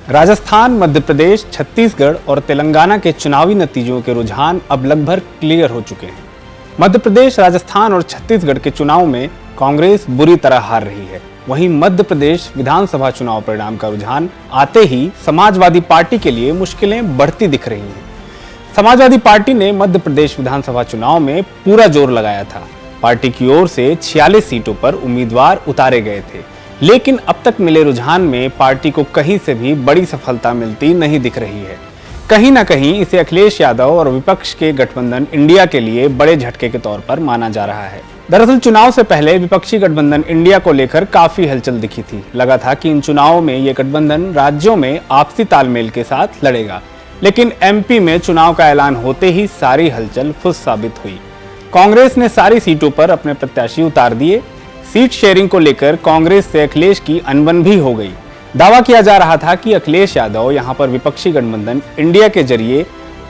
राजस्थान, मध्य प्रदेश, छत्तीसगढ़ और तेलंगाना के चुनावी नतीजों के रुझान अब लगभग क्लियर हो चुके हैं। मध्य प्रदेश, राजस्थान और छत्तीसगढ़ के चुनाव में कांग्रेस बुरी तरह हार रही है। वहीं मध्य प्रदेश विधानसभा चुनाव परिणाम का रुझान आते ही समाजवादी पार्टी के लिए मुश्किलें बढ़ती दिख रही हैं। समाजवादी पार्टी ने मध्य प्रदेश विधानसभा चुनाव में पूरा जोर लगाया था। पार्टी की ओर से 46 सीटों पर उम्मीदवार उतारे गए थे, लेकिन अब तक मिले रुझान में पार्टी को कहीं से भी बड़ी सफलता मिलती नहीं दिख रही है। कहीं ना कहीं इसे अखिलेश यादव और विपक्ष के गठबंधन इंडिया के लिए बड़े झटके के तौर पर माना जा रहा है। दरअसल चुनाव से पहले विपक्षी गठबंधन इंडिया को लेकर काफी हलचल दिखी थी। लगा था कि इन चुनावों में ये गठबंधन राज्यों में आपसी तालमेल के साथ लड़ेगा, लेकिन एमपी में चुनाव का ऐलान होते ही सारी हलचल फुस साबित हुई। कांग्रेस ने सारी सीटों पर अपने प्रत्याशी उतार दिए। सीट शेयरिंग को लेकर कांग्रेस से अखिलेश की अनबन भी हो गई। दावा किया जा रहा था कि अखिलेश यादव यहां पर विपक्षी गठबंधन इंडिया के जरिए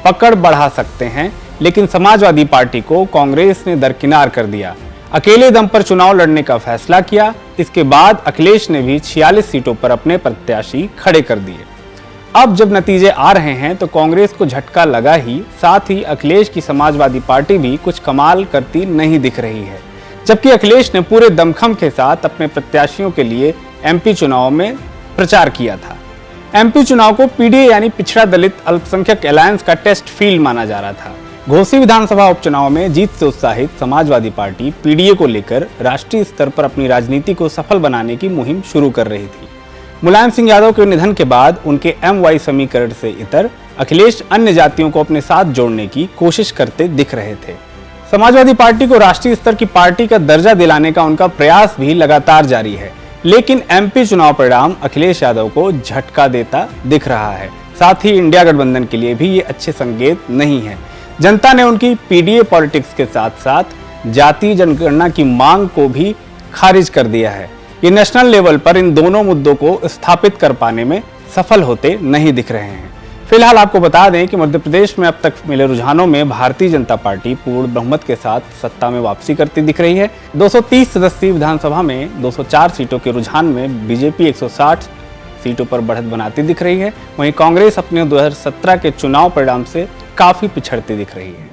पकड़ बढ़ा सकते हैं, लेकिन समाजवादी पार्टी को कांग्रेस ने दरकिनार कर दिया। अकेले दम पर चुनाव लड़ने का फैसला किया। इसके बाद अखिलेश ने भी 46 सीटों पर अपने प्रत्याशी खड़े कर दिए। अब जब नतीजे आ रहे हैं तो कांग्रेस को झटका लगा ही, साथ ही अखिलेश की समाजवादी पार्टी भी कुछ कमाल करती नहीं दिख रही है। जबकि अखिलेश ने पूरे दमखम के साथ अपने प्रत्याशियों के लिए एमपी चुनाव में प्रचार किया था। एमपी चुनाव को पीडीए यानी पिछड़ा दलित अल्पसंख्यक अलायंस का टेस्ट फील्ड माना जा रहा था। घोसी विधानसभा उपचुनाव में जीत से उत्साहित समाजवादी पार्टी पीडीए को लेकर राष्ट्रीय स्तर पर अपनी राजनीति को सफल बनाने की मुहिम शुरू कर रही थी। मुलायम सिंह यादव के निधन के बाद उनके एमवाई समीकरण से इतर अखिलेश अन्य जातियों को अपने साथ जोड़ने की कोशिश करते दिख रहे थे। समाजवादी पार्टी को राष्ट्रीय स्तर की पार्टी का दर्जा दिलाने का उनका प्रयास भी लगातार जारी है, लेकिन एमपी चुनाव परिणाम अखिलेश यादव को झटका देता दिख रहा है। साथ ही इंडिया गठबंधन के लिए भी ये अच्छे संकेत नहीं है। जनता ने उनकी पीडीए पॉलिटिक्स के साथ साथ जातीय जनगणना की मांग को भी खारिज कर दिया है। ये नेशनल लेवल पर इन दोनों मुद्दों को स्थापित कर पाने में सफल होते नहीं दिख रहे हैं। फिलहाल आपको बता दें कि मध्य प्रदेश में अब तक मिले रुझानों में भारतीय जनता पार्टी पूर्ण बहुमत के साथ सत्ता में वापसी करती दिख रही है। 230 सदस्यीय विधानसभा में 204 सीटों के रुझान में बीजेपी 160 सीटों पर बढ़त बनाती दिख रही है। वहीं कांग्रेस अपने 2017 के चुनाव परिणाम से काफी पिछड़ती दिख रही है।